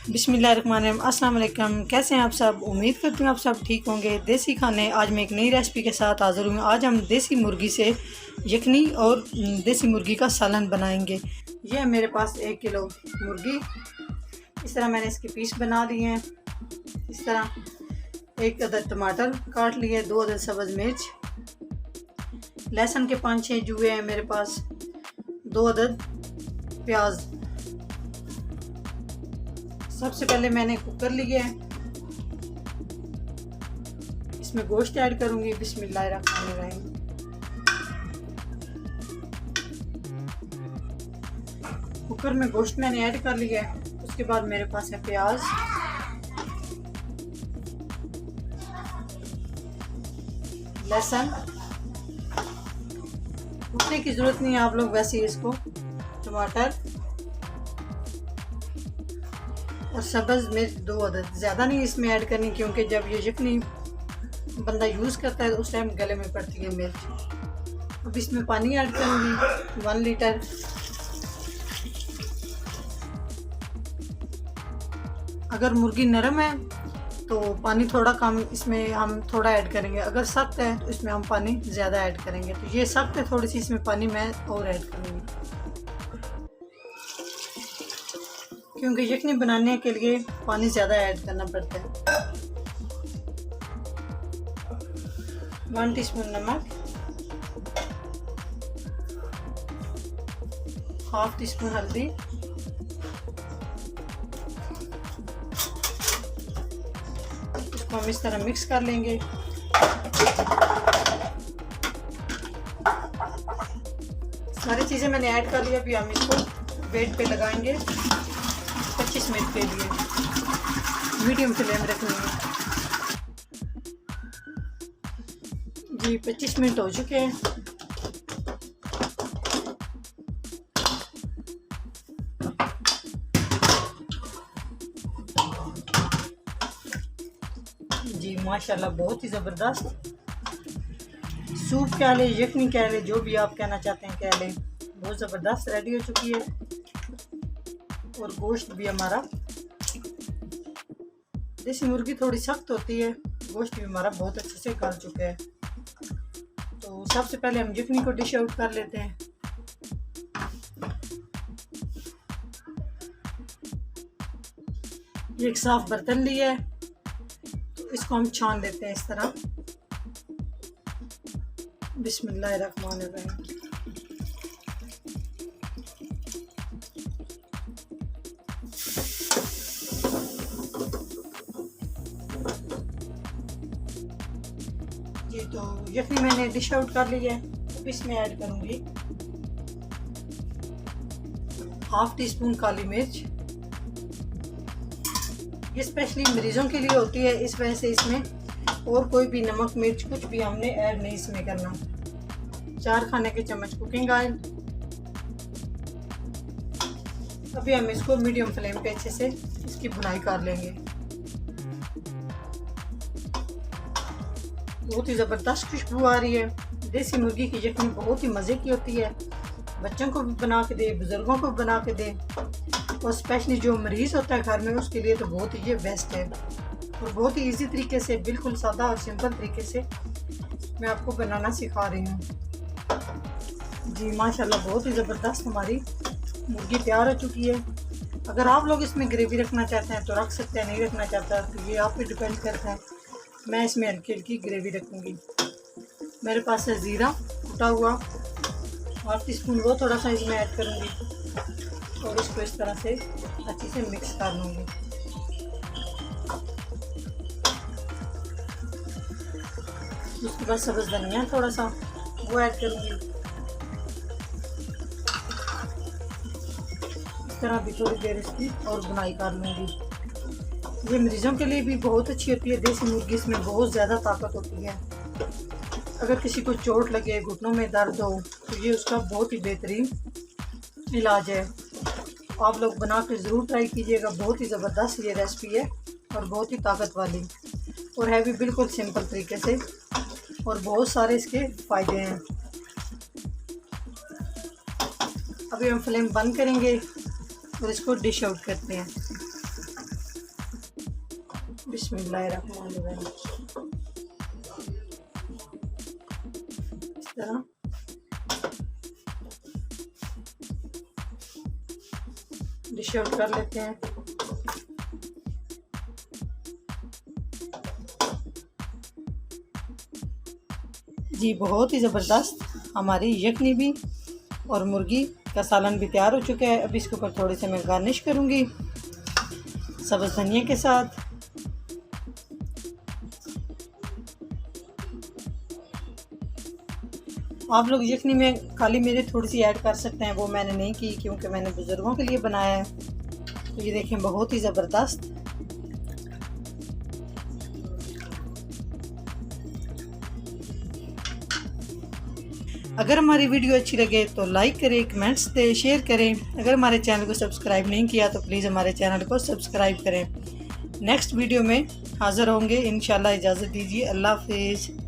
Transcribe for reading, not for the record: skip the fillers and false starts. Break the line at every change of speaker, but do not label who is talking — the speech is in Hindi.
बिस्मिल्लाहिर्रहमानिर्रहीम, अस्सलाम वालेकुम। कैसे हैं आप सब? उम्मीद करती हूँ आप सब ठीक होंगे। देसी खाने आज मैं एक नई रेसिपी के साथ हाज़िर हूँ। आज हम देसी मुर्गी से यखनी और देसी मुर्गी का सालन बनाएंगे। ये है मेरे पास 1 किलो मुर्गी। इस तरह मैंने इसके पीस बना लिए हैं। इस तरह 1 अदद टमाटर काट लिए, 2 अदद सब्ज़ मिर्च, लहसुन के 5-6 जुए हैं मेरे पास, 2 अदद प्याज। सबसे पहले मैंने कुकर लिया है, इसमें गोश्त ऐड करूंगी। बिस्मिल्लाहिर्रहमानिर्रहीम। कुकर में गोश्त मैंने ऐड कर लिया है। उसके बाद मेरे पास है प्याज, लहसुन। कूटने की जरूरत नहीं है, आप लोग वैसे ही इसको। टमाटर और सब्ज़ मिर्च 2 अदद, ज़्यादा नहीं इसमें ऐड करनी, क्योंकि जब ये यखनी बंदा यूज़ करता है तो उस टाइम गले में पड़ती है मिर्च। अब इसमें पानी ऐड करूँगी 1 लीटर। अगर मुर्गी नरम है तो पानी थोड़ा कम इसमें हम थोड़ा ऐड करेंगे, अगर सख्त है तो इसमें हम पानी ज़्यादा ऐड करेंगे। तो ये सख्त है, थोड़ी सी इसमें पानी मैं और ऐड करूँगी, क्योंकि यखनी बनाने के लिए पानी ज़्यादा ऐड करना पड़ता है। 1 टीस्पून नमक, 1/2 टीस्पून हल्दी, इसको हम इस तरह मिक्स कर लेंगे। सारी चीज़ें मैंने ऐड कर लिया। अभी हम इसको वेट पे लगाएंगे 25 मिनट के लिए। मीडियम फ्लेम रखनी है जी। 25 मिनट हो चुके हैं। जी माशाल्लाह, बहुत ही ज़बरदस्त सूप कह लें, यखनी कह लें, जो भी आप कहना चाहते हैं कह लें, बहुत ज़बरदस्त रेडी हो चुकी है। और गोश्त भी हमारा, देसी मुर्गी थोड़ी सख्त होती है, गोश्त भी हमारा बहुत अच्छे से गल चुका है। तो सबसे पहले हम यखनी को डिश आउट कर लेते हैं। ये एक साफ बर्तन लिया है, तो इसको हम छान लेते हैं इस तरह। बिस्मिल्लाहिर्रहमानिर्रहीम। जी तो यखनी मैंने डिश आउट कर ली है। अब इसमें ऐड करूंगी 1/2 टीस्पून काली मिर्च। ये स्पेशली मरीजों के लिए होती है, इस वजह से इसमें और कोई भी नमक मिर्च कुछ भी हमने ऐड नहीं इसमें करना। 4 खाने के चम्मच कुकिंग ऑयल। अभी हम इसको मीडियम फ्लेम पे अच्छे से इसकी भुनाई कर लेंगे। बहुत ही ज़बरदस्त खुशबू आ रही है। देसी मुर्गी की यखनी बहुत ही मज़े की होती है। बच्चों को भी बना के दे, बुज़ुर्गों को भी बना के दे, और स्पेशली जो मरीज़ होता है घर में उसके लिए तो बहुत ही ये बेस्ट है। और बहुत ही इजी तरीके से, बिल्कुल सादा और सिंपल तरीके से मैं आपको बनाना सिखा रही हूँ। जी माशाल्लाह, बहुत ही ज़बरदस्त हमारी मुर्गी तैयार हो चुकी है। अगर आप लोग इसमें ग्रेवी रखना चाहते हैं तो रख सकते हैं, नहीं रखना चाहता तो ये आप पे डिपेंड करता है। मैं इसमें हल्की हल्की ग्रेवी रखूँगी। मेरे पास है ज़ीरा कुटा हुआ, 1/2 टीस्पून, वो थोड़ा सा इसमें ऐड करूँगी और इसको इस तरह से अच्छे से मिक्स कर लूँगी। उसके बाद सब्ज़ धनिया थोड़ा सा वो ऐड करूँगी। इस तरह भी थोड़ी देर इसकी और बुनाई कर लूँगी। ये मरीज़ों के लिए भी बहुत अच्छी होती है देसी मुर्गी, इसमें बहुत ज़्यादा ताकत होती है। अगर किसी को चोट लगे, घुटनों में दर्द हो, तो ये उसका बहुत ही बेहतरीन इलाज है। आप लोग बना के ज़रूर ट्राई कीजिएगा। बहुत ही ज़बरदस्त ये रेसिपी है और बहुत ही ताकत वाली, और है भी बिल्कुल सिंपल तरीके से, और बहुत सारे इसके फ़ायदे हैं। अभी हम फ्लेम बंद करेंगे और इसको डिश आउट करते हैं। बिस्मिल्लाहिर्रहमानिर्रहीम। इस तरह डिश आउट कर लेते हैं। जी बहुत ही ज़बरदस्त हमारी यखनी भी और मुर्गी का सालन भी तैयार हो चुका है। अब इसके ऊपर थोड़े से मैं गार्निश करूँगी सब्ज़ धनिया के साथ। आप लोग यखनी में काली मिर्च थोड़ी सी ऐड कर सकते हैं, वो मैंने नहीं की क्योंकि मैंने बुज़ुर्गों के लिए बनाया है। तो ये देखें बहुत ही ज़बरदस्त। अगर हमारी वीडियो अच्छी लगे तो लाइक करें, कमेंट्स दें, शेयर करें। अगर हमारे चैनल को सब्सक्राइब नहीं किया तो प्लीज़ हमारे चैनल को सब्सक्राइब करें। नेक्स्ट वीडियो में हाज़िर होंगे इंशाल्लाह। इजाज़त दीजिए, अल्लाह हाफ़िज़।